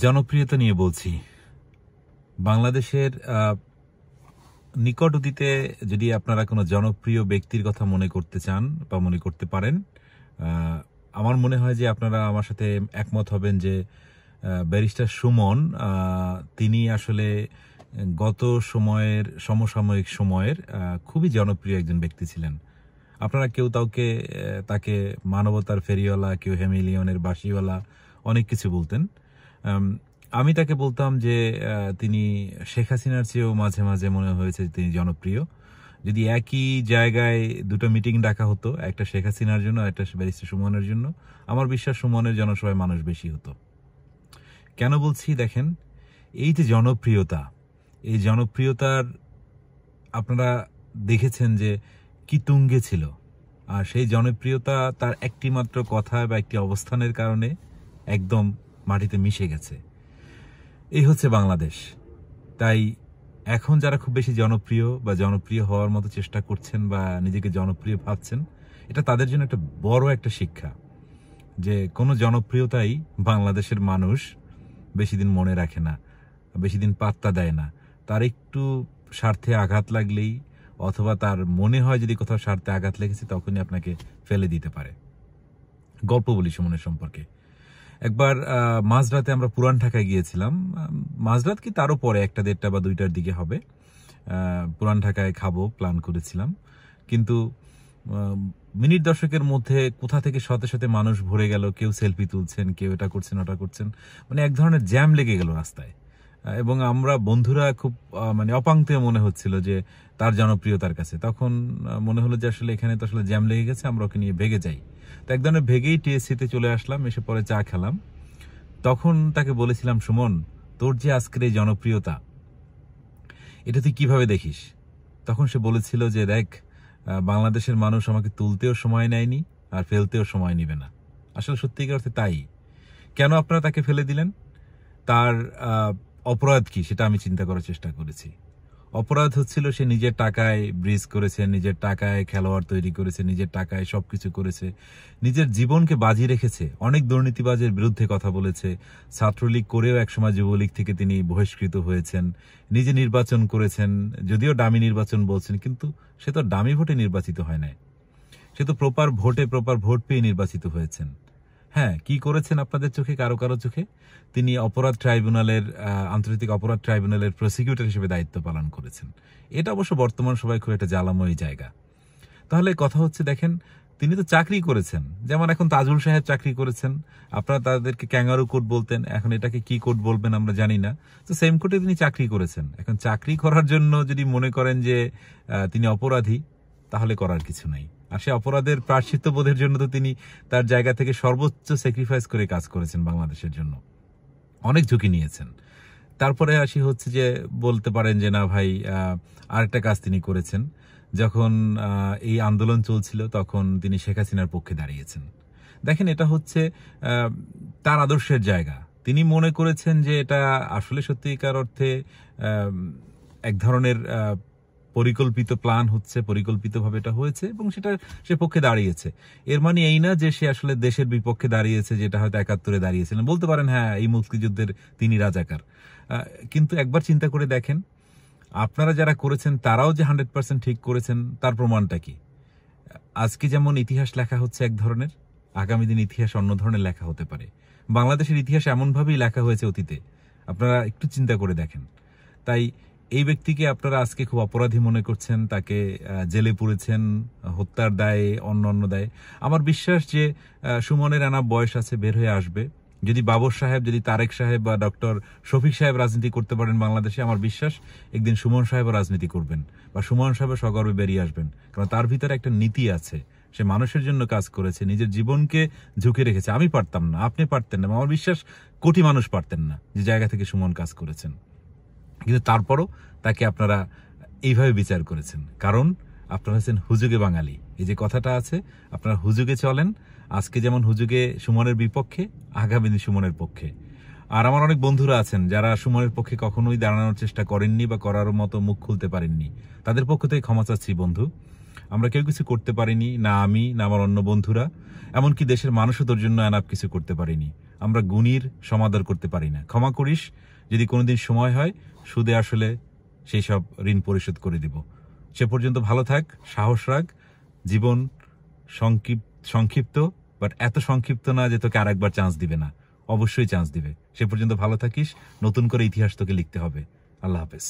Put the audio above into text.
জনপ্রিয়তা নিয়ে বলছি। বাংলাদেশের নিকট অতীতে যদি আপনারা কোনো জনপ্রিয় ব্যক্তির কথা মনে করতে চান বা মনে করতে পারেন, আমার মনে হয় যে আপনারা আমার সাথে একমত হবেন যে ব্যারিস্টার সুমন তিনি আসলে গত সময়ের সমসাময়িক সময়ের খুবই জনপ্রিয় একজন ব্যক্তি ছিলেন। আপনারা কেউ তাকে মানবতার ফেরিওয়ালা, কেউ হেমিলিয়নের বাঁশিওয়ালা অনেক কিছু বলতেন। আমি তাকে বলতাম যে তিনি শেখ হাসিনার চেয়েও মাঝে মাঝে মনে হয়েছে তিনি জনপ্রিয়। যদি একই জায়গায় দুটো মিটিং ডাকা হতো, একটা শেখ হাসিনার জন্য, একটা ব্যারিস্টার সুমনের জন্য, আমার বিশ্বাস সুমনের জনসভায় মানুষ বেশি হতো। কেন বলছি দেখেন, এই যে জনপ্রিয়তা, এই জনপ্রিয়তার আপনারা দেখেছেন যে কি তুঙ্গে ছিল, আর সেই জনপ্রিয়তা তার একটি মাত্র কথা বা একটি অবস্থানের কারণে একদম মাটিতে মিশে গেছে। এই হচ্ছে বাংলাদেশ। তাই এখন যারা খুব বেশি জনপ্রিয় বা জনপ্রিয় হওয়ার মতো চেষ্টা করছেন বা নিজেকে জনপ্রিয় ভাবছেন, এটা তাদের জন্য একটা বড় একটা শিক্ষা যে কোনো জনপ্রিয়তাই বাংলাদেশের মানুষ বেশি দিন মনে রাখে না, বেশি দিন পাত্তা দেয় না। তার একটু স্বার্থে আঘাত লাগলেই, অথবা তার মনে হয় যদি কোথাও স্বার্থে আঘাত লেগেছে, তখনই আপনাকে ফেলে দিতে পারে। গল্প বলি সুমনের সম্পর্কে। একবার মাঝরাতে আমরা পুরান ঢাকায় গিয়েছিলাম। মাঝরাত কি তারও পরে, 1টা, 1:30 বা 2টার দিকে হবে। পুরান ঢাকায় খাবো প্ল্যান করেছিলাম, কিন্তু মিনিট 10-এর মধ্যে কোথা থেকে শতে শতে মানুষ ভরে গেল। কেউ সেলফি তুলছেন, কেউ এটা করছেন, ওটা করছেন, মানে এক ধরনের জ্যাম লেগে গেল রাস্তায়। এবং আমরা বন্ধুরা খুব মানে অপাংতেয় মনে হচ্ছিল যে তার জনপ্রিয়তার কাছে। তখন মনে হলো যে আসলে এখানে তো আসলে জ্যাম লেগে গেছে, আমরা ওকে নিয়ে ভেগে যাই। তো এক ধরনের ভেগেই টিএসসিতে চলে আসলাম, এসে পরে চা খেলাম। তখন তাকে বলেছিলাম, সুমন, তোর যে আজকের এই জনপ্রিয়তা, এটা তুই কিভাবে দেখিস? তখন সে বলেছিল যে দেখ, বাংলাদেশের মানুষ আমাকে তুলতেও সময় নেয়নি, আর ফেলতেও সময় নিবে না। আসলে সত্যিকার অর্থে তাই। কেন আপনারা তাকে ফেলে দিলেন? তার অপরাধ কি সেটা আমি চিন্তা করার চেষ্টা করেছি। অপরাধ হচ্ছিল সে নিজের টাকায় ব্রিজ করেছে, নিজের টাকায় খেলোয়াড় তৈরি করেছে, নিজের টাকায় সবকিছু করেছে, নিজের জীবনকে বাজি রেখেছে। অনেক দুর্নীতিবাজের বিরুদ্ধে কথা বলেছে। ছাত্রলীগ করেও একসময় যুবলীগ থেকে তিনি বহিষ্কৃত হয়েছেন। নিজে নির্বাচন করেছেন, যদিও ডামি নির্বাচন বলছেন, কিন্তু সে তো ডামি ভোটে নির্বাচিত হয় নাই। সে তো প্রপার ভোট পেয়ে নির্বাচিত হয়েছেন। হ্যাঁ, কি করেছেন আপনাদের চোখে, কারো কারো চোখে? তিনি আন্তর্জাতিক অপরাধ ট্রাইব্যুনালের প্রসিকিউটর হিসেবে দায়িত্ব পালন করেছেন। এটা অবশ্য বর্তমান সবাই খুব একটা জ্বালাময়ী জায়গা। তাহলে কথা হচ্ছে, দেখেন, তিনি তো চাকরি করেছেন। যেমন এখন তাজুল সাহেব চাকরি করেছেন, আপনারা তাদেরকে ক্যাঙ্গারু কোড বলতেন, এখন এটাকে কি কোড বলবেন আমরা জানি না। তো সেম কোডে তিনি চাকরি করেছেন। এখন চাকরি করার জন্য যদি মনে করেন যে তিনি অপরাধী, তাহলে করার কিছু নাই। আর সে অপরাধের প্রায়শ্চিত্ত বোধের জন্য তো তিনি তার জায়গা থেকে সর্বোচ্চ স্যাক্রিফাইস করে কাজ করেছেন বাংলাদেশের জন্য, অনেক ঝুঁকি নিয়েছেন। তারপরে আসি হচ্ছে যে বলতে পারেন যে না ভাই, আরেকটা কাজ তিনি করেছেন। যখন এই আন্দোলন চলছিল, তখন তিনি শেখ হাসিনার পক্ষে দাঁড়িয়েছেন। দেখেন, এটা হচ্ছে তার আদর্শের জায়গা। তিনি মনে করেছেন যে এটা আসলে সত্যিকার অর্থে এক ধরনের পরিকল্পিত প্ল্যান হচ্ছে, পরিকল্পিতভাবে এটা হয়েছে, এবং সেটা সে পক্ষে দাঁড়িয়েছে। এর মানে এই না যে সে আসলে দেশের বিপক্ষে দাঁড়িয়েছে, যেটা হয়তো 71-এ দাঁড়িয়েছিলেন। বলতে পারেন হ্যাঁ, এই মুক্তিযুদ্ধের তিনি রাজাকার। কিন্তু একবার চিন্তা করে দেখেন, আপনারা যারা করেছেন তারাও যে 100% ঠিক করেছেন, তার প্রমাণটা কি? আজকে যেমন ইতিহাস লেখা হচ্ছে এক ধরনের, আগামী দিন ইতিহাস অন্য ধরনের লেখা হতে পারে। বাংলাদেশের ইতিহাস এমনভাবেই লেখা হয়েছে অতীতে, আপনারা একটু চিন্তা করে দেখেন। তাই এই ব্যক্তিকে আপনারা আজকে খুব অপরাধী মনে করছেন, তাকে জেলে পুরেছেন হত্যার দায়ে, অন্য দায়ে। আমার বিশ্বাস যে সুমনের আনা বয়স আছে, বের হয়ে আসবে। যদি বাবর সাহেব, যদি তারেক সাহেব বা ডক্টর শফিক সাহেব রাজনীতি করতে পারেন বাংলাদেশে, আমার বিশ্বাস একদিন সুমন সাহেবও রাজনীতি করবেন, বা সুমন সাহেব সগর্বে বেরিয়ে আসবেন। কারণ তার ভিতরে একটা নীতি আছে। সে মানুষের জন্য কাজ করেছে, নিজের জীবনকে ঝুঁকে রেখেছে। আমি পারতাম না, আপনি পারতেন না, আমার বিশ্বাস কোটি মানুষ পারতেন না যে জায়গা থেকে সুমন কাজ করেছেন। কিন্তু তারপরও তাকে আপনারা এইভাবে বিচার করেছেন, কারণ আপনারা হচ্ছেন হুজুগে বাঙালি। এই যে কথাটা আছে, আপনারা হুজুগে চলেন। আজকে যেমন হুজুগে সুমনের বিপক্ষে, আগামী দিন সুমনের পক্ষে। আর আমার অনেক বন্ধুরা আছেন যারা সুমনের পক্ষে কখনোই দাঁড়ানোর চেষ্টা করেননি বা করার মতো মুখ খুলতে পারেননি। তাদের পক্ষ থেকে ক্ষমা চাচ্ছি বন্ধু। আমরা কেউ কিছু করতে পারিনি, না আমি, না আমার অন্য বন্ধুরা, এমনকি দেশের মানুষও তোর জন্য এনাফ কিছু করতে পারিনি। আমরা গুণীর সমাদর করতে পারি না। ক্ষমা করিস, যদি কোনোদিন সময় হয় সুদে আসলে সেই সব ঋণ পরিশোধ করে দিব। সে পর্যন্ত ভালো থাক, সাহস রাখ। জীবন সংক্ষিপ্ত, বাট এত সংক্ষিপ্ত না যে তোকে আরেকবার চান্স দিবে না, অবশ্যই চান্স দিবে। সে পর্যন্ত ভালো থাকিস, নতুন করে ইতিহাস তোকে লিখতে হবে। আল্লাহ হাফেজ।